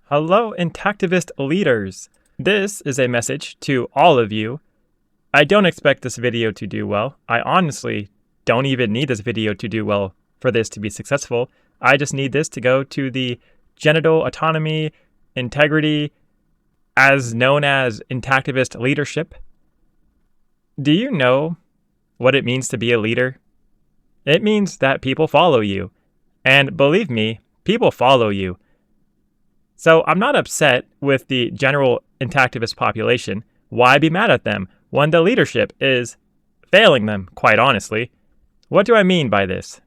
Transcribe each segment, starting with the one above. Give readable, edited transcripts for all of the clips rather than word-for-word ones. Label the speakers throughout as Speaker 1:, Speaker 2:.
Speaker 1: Hello, Intactivist leaders. This is a message to all of you. I don't expect this video to do well. I honestly don't even need this video to do well for this to be successful. I just need this to go to the genital autonomy, integrity, as known as Intactivist leadership. Do you know what it means to be a leader? It means that people follow you. And believe me, people follow you. So I'm not upset with the general intactivist population. Why be mad at them when the leadership is failing them, quite honestly? What do I mean by this?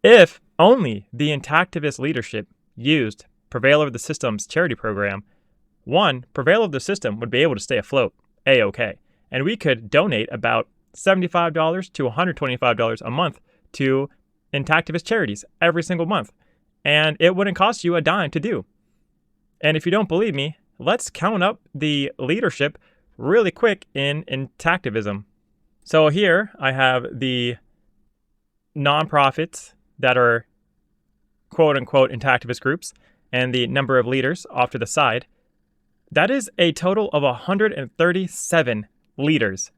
Speaker 1: If only the intactivist leadership used Prevail over the System's charity program, Prevail over the System would be able to stay afloat, A-OK. And we could donate about $75 to $125 a month to intactivist charities every single month. And it wouldn't cost you a dime to do. And if you don't believe me, let's count up the leadership really quick in intactivism. So here I have the nonprofits that are quote-unquote intactivist groups and the number of leaders off to the side. That is a total of 137 leaders.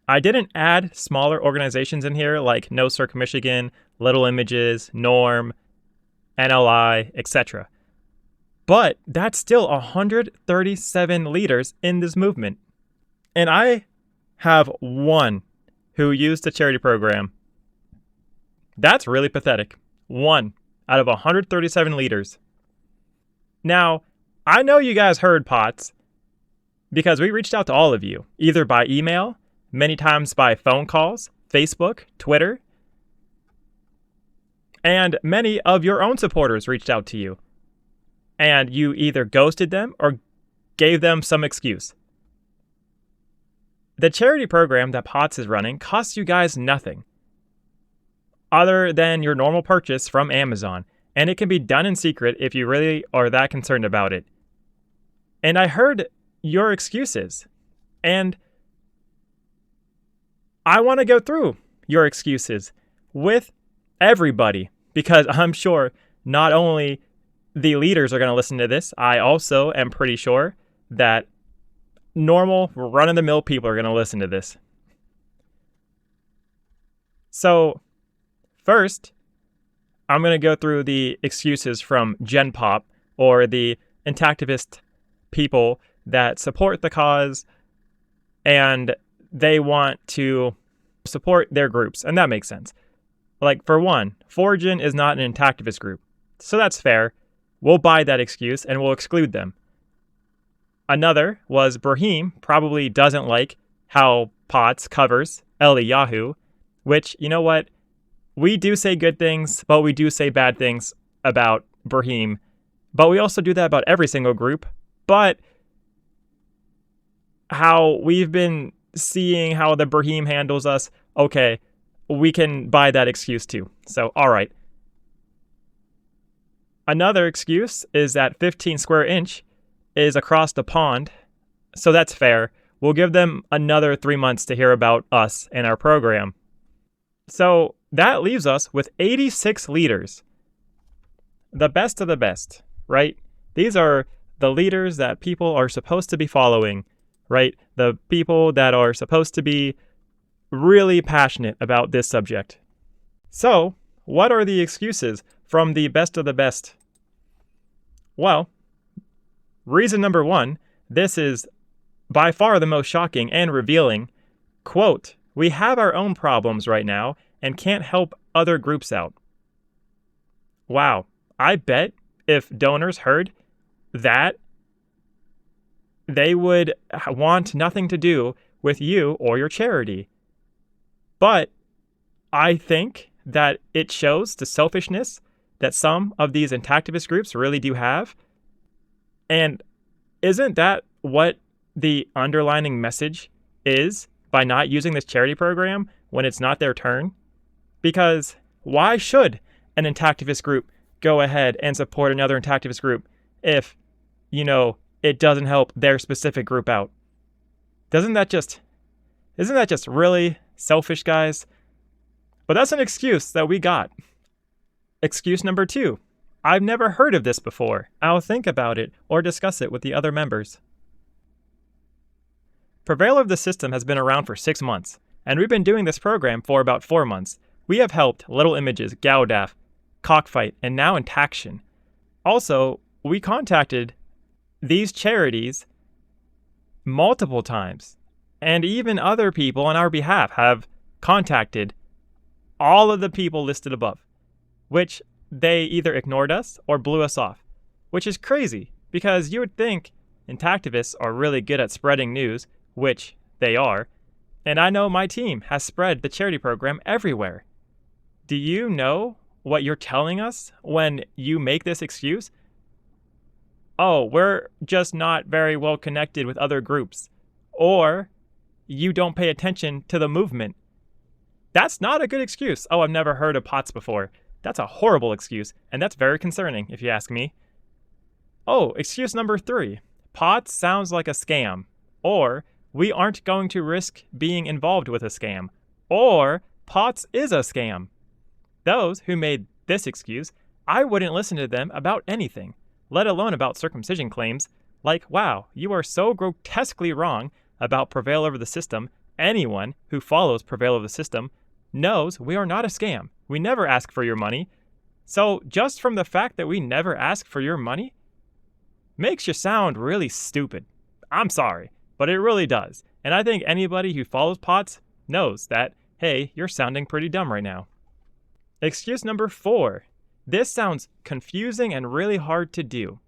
Speaker 1: I didn't add smaller organizations in here like No Circ Michigan, Little Images, Norm, NLI, etc. But that's still 137 leaders in this movement. And I have one who used the charity program. That's really pathetic. One out of 137 leaders. Now, I know you guys heard POTS because we reached out to all of you, either by email, many times by phone calls, Facebook, Twitter, and many of your own supporters reached out to you. And you either ghosted them or gave them some excuse. The charity program that POTS is running costs you guys nothing other than your normal purchase from Amazon. And it can be done in secret if you really are that concerned about it. And I heard your excuses. And I want to go through your excuses with everybody, because I'm sure not only the leaders are going to listen to this, I also am pretty sure that normal, run-of-the-mill people are going to listen to this. So, first, I'm going to go through the excuses from Gen Pop, or the intactivist people that support the cause, and they want to support their groups, and that makes sense. Like, for one, Forgin is not an intactivist group, so that's fair. We'll buy that excuse, and we'll exclude them. Another was Brahim probably doesn't like how POTS covers Eliyahu, which, you know what? We do say good things, but we do say bad things about Brahim. But we also do that about every single group. But how we've been seeing how the Brahim handles us, okay, we can buy that excuse too. So, all right. Another excuse is that 15 square inch is across the pond. So that's fair. We'll give them another 3 months to hear about us and our program. So that leaves us with 86 leaders. The best of the best, right? These are the leaders that people are supposed to be following, right? The people that are supposed to be really passionate about this subject. So, what are the excuses from the best of the best? Well, reason number one, this is by far the most shocking and revealing. Quote, "We have our own problems right now and can't help other groups out." Wow, I bet if donors heard that, they would want nothing to do with you or your charity. But I think that it shows the selfishness that some of these intactivist groups really do have. And isn't that what the underlining message is by not using this charity program when it's not their turn? Because why should an intactivist group go ahead and support another intactivist group if, it doesn't help their specific group out? Isn't that just really selfish, guys? But that's an excuse that we got. Excuse number two. I've never heard of this before. I'll think about it or discuss it with the other members. Prevail of the system has been around for 6 months, and we've been doing this program for about 4 months. We have helped Little Images, Gowdaff, Cockfight, and now Intaction. Also, we contacted these charities multiple times, and even other people on our behalf have contacted all of the people listed above, which they either ignored us or blew us off, which is crazy because you would think Intactivists are really good at spreading news, which they are, and I know my team has spread the charity program everywhere. Do you know what you're telling us when you make this excuse? Oh, we're just not very well connected with other groups, or you don't pay attention to the movement. That's not a good excuse. Oh, I've never heard of POTS before. That's a horrible excuse, and that's very concerning, if you ask me. Oh, excuse number 3. POTS sounds like a scam. Or, we aren't going to risk being involved with a scam. Or, POTS is a scam. Those who made this excuse, I wouldn't listen to them about anything, let alone about circumcision claims. Like, wow, you are so grotesquely wrong about Prevail over the system. Anyone who follows Prevail over the system knows we are not a scam. We never ask for your money. So just from the fact that we never ask for your money makes you sound really stupid. I'm sorry, but it really does. And I think anybody who follows POTS knows that, hey, you're sounding pretty dumb right now. Excuse number 4. This sounds confusing and really hard to do.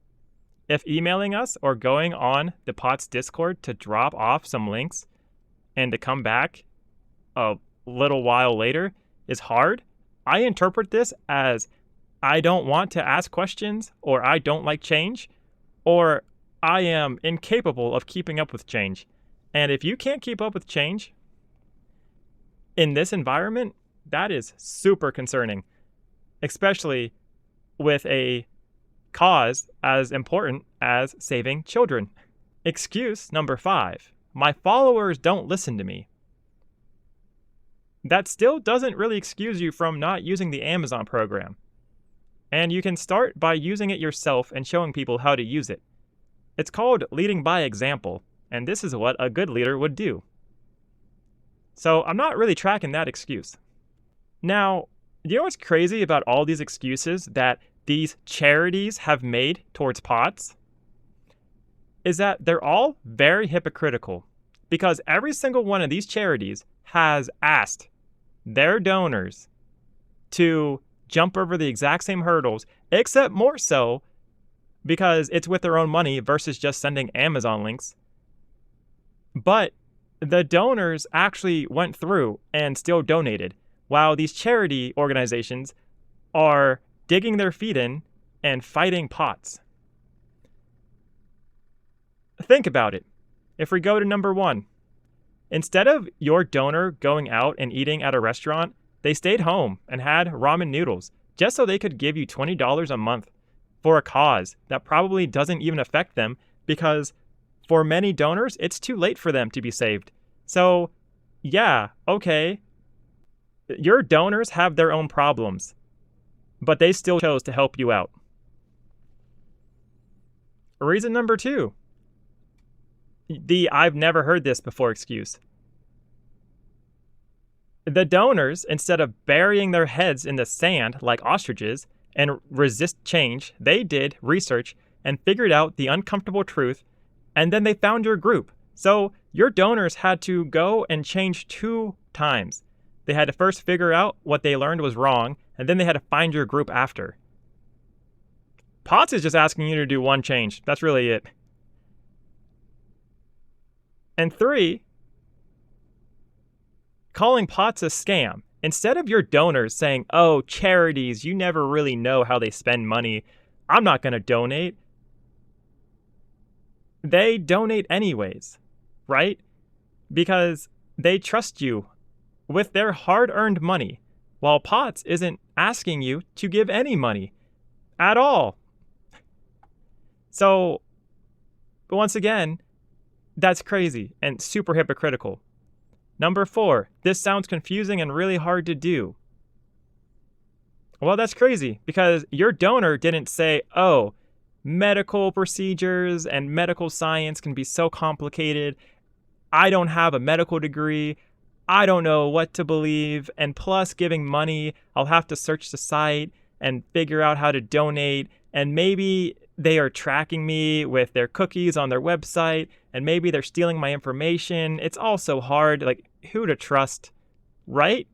Speaker 1: If emailing us or going on the POTS Discord to drop off some links and to come back a little while later is hard, I interpret this as I don't want to ask questions, or I don't like change, or I am incapable of keeping up with change. And if you can't keep up with change in this environment, that is super concerning, especially with a cause as important as saving children. Excuse number 5. My followers don't listen to me. That still doesn't really excuse you from not using the Amazon program. And you can start by using it yourself and showing people how to use it. It's called leading by example, and this is what a good leader would do. So I'm not really tracking that excuse. Now, you know what's crazy about all these excuses that these charities have made towards POTS? Is that they're all very hypocritical, because every single one of these charities has asked their donors to jump over the exact same hurdles, except more so because it's with their own money versus just sending Amazon links. But the donors actually went through and still donated, while these charity organizations are digging their feet in and fighting POTS. Think about it. If we go to number 1, instead of your donor going out and eating at a restaurant, they stayed home and had ramen noodles just so they could give you $20 a month for a cause that probably doesn't even affect them, because for many donors, it's too late for them to be saved. So, yeah, okay, your donors have their own problems, but they still chose to help you out. Reason number 2. The I've never heard this before excuse. The donors, instead of burying their heads in the sand like ostriches and resist change, they did research and figured out the uncomfortable truth, and then they found your group. So your donors had to go and change 2 times. They had to first figure out what they learned was wrong, and then they had to find your group after. POTS is just asking you to do 1 change. That's really it. And 3, calling POTS a scam. Instead of your donors saying, oh, charities, you never really know how they spend money, I'm not going to donate, they donate anyways, right? Because they trust you with their hard-earned money, while POTS isn't asking you to give any money at all. So, once again, that's crazy and super hypocritical. Number 4, this sounds confusing and really hard to do. Well, that's crazy because your donor didn't say, oh, medical procedures and medical science can be so complicated. I don't have a medical degree. I don't know what to believe. And plus, giving money, I'll have to search the site and figure out how to donate. And maybe they are tracking me with their cookies on their website. And maybe they're stealing my information. It's all so hard. Like, who to trust, right?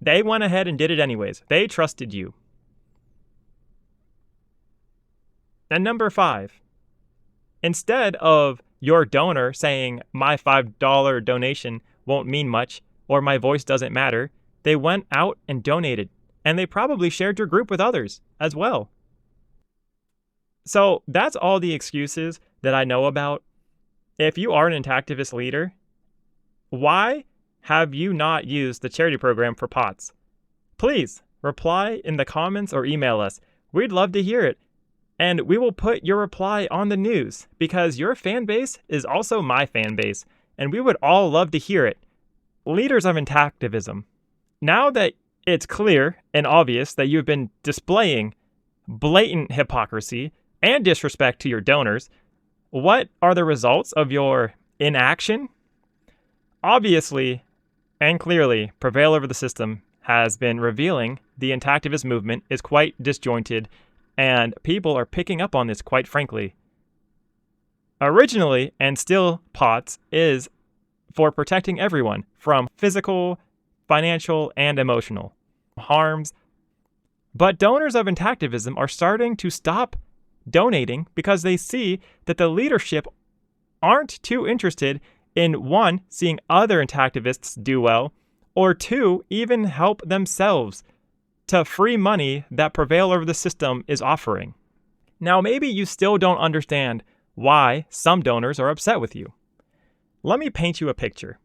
Speaker 1: They went ahead and did it anyways. They trusted you. And number 5, instead of your donor saying my $5 donation won't mean much or my voice doesn't matter, they went out and donated. And they probably shared your group with others as well. So that's all the excuses that I know about. If you are an Intactivist leader, why have you not used the charity program for POTS? Please reply in the comments or email us. We'd love to hear it. And we will put your reply on the news because your fan base is also my fan base, and we would all love to hear it. Leaders of Intactivism, now that it's clear and obvious that you've been displaying blatant hypocrisy and disrespect to your donors, what are the results of your inaction? Obviously and clearly, Prevail over the system has been revealing the Intactivist movement is quite disjointed, and people are picking up on this, quite frankly. Originally, and still POTS, is for protecting everyone from physical, financial, and emotional harms. But donors of Intactivism are starting to stop donating because they see that the leadership aren't too interested in, 1, seeing other Intactivists do well, or 2, even help themselves to free money that Prevail over the system is offering. Now, maybe you still don't understand why some donors are upset with you. Let me paint you a picture.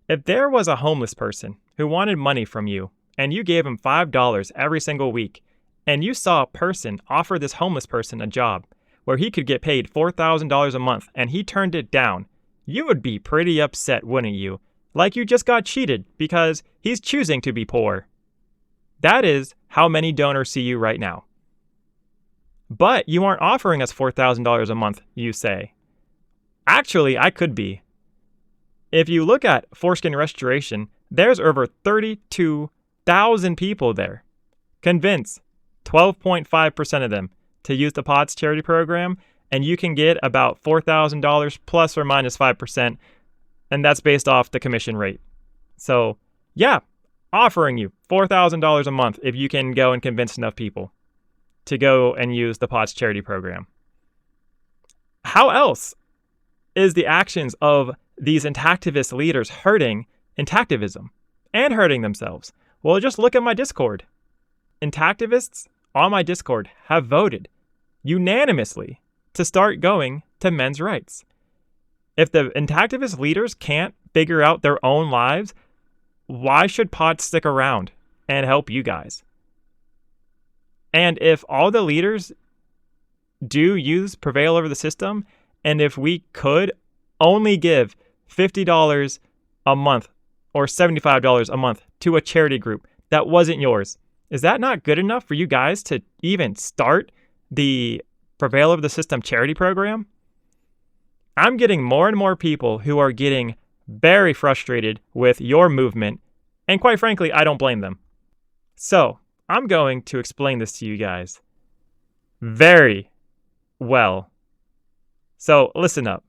Speaker 1: If there was a homeless person who wanted money from you, and you gave him $5 every single week, and you saw a person offer this homeless person a job where he could get paid $4,000 a month, and he turned it down, you would be pretty upset, wouldn't you? Like you just got cheated because he's choosing to be poor. That is how many donors see you right now. But you aren't offering us $4,000 a month, you say. Actually, I could be. If you look at Foreskin Restoration, there's over 32,000 people there. Convince 12.5% of them to use the POTS charity program, and you can get about $4,000 plus or minus 5%, and that's based off the commission rate. So, yeah, offering you $4,000 a month if you can go and convince enough people to go and use the POTS charity program. How else is the actions of these Intactivist leaders hurting Intactivism and hurting themselves? Well, just look at my Discord. Intactivists on my Discord have voted unanimously to start going to men's rights. If the Intactivist leaders can't figure out their own lives, why should POTS stick around and help you guys? And if all the leaders do use Prevail over the system, and if we could only give $50 a month or $75 a month to a charity group that wasn't yours, is that not good enough for you guys to even start the Prevail over the system charity program? I'm getting more and more people who are getting very frustrated with your movement, and quite frankly, I don't blame them. So, I'm going to explain this to you guys very well. So, listen up.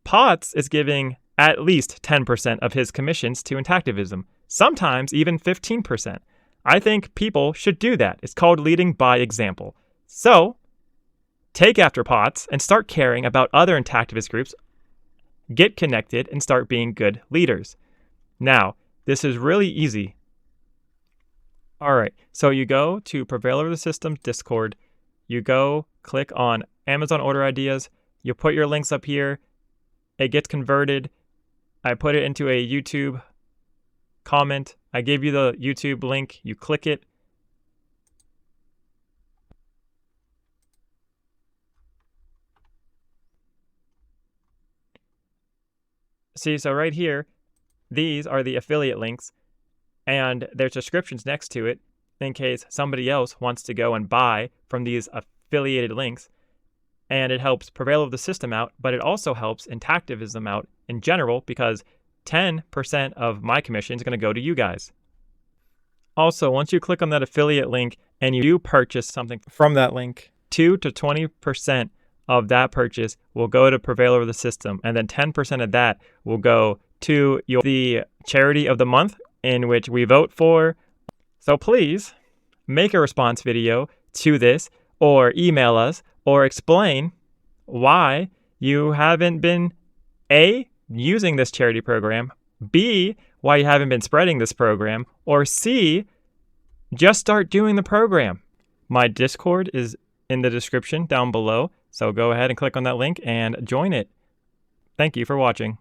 Speaker 1: POTS is giving at least 10% of his commissions to Intactivism, sometimes even 15%. I think people should do that. It's called leading by example. So, take after POTS and start caring about other Intactivist groups, get connected, and start being good leaders. Now, this is really easy. All right, so you go to Prevail over the System's Discord, you go click on Amazon Order Ideas, you put your links up here, it gets converted, I put it into a YouTube comment, I give you the YouTube link, you click it, see, so right here, these are the affiliate links, and there's descriptions next to it. in case somebody else wants to go and buy from these affiliated links. And it helps Prevail of the system out, but it also helps Intactivism out in general because 10% of my commission is going to go to you guys. Also, once you click on that affiliate link and you do purchase something from that link, 2 to 20% of that purchase will go to Prevail over the system, and then 10% of that will go to the charity of the month in which we vote for. So please make a response video to this, or email us, or explain why you haven't been A, using this charity program, B, why you haven't been spreading this program, or C, just start doing the program. My Discord is in the description down below, so go ahead and click on that link and join it. Thank you for watching.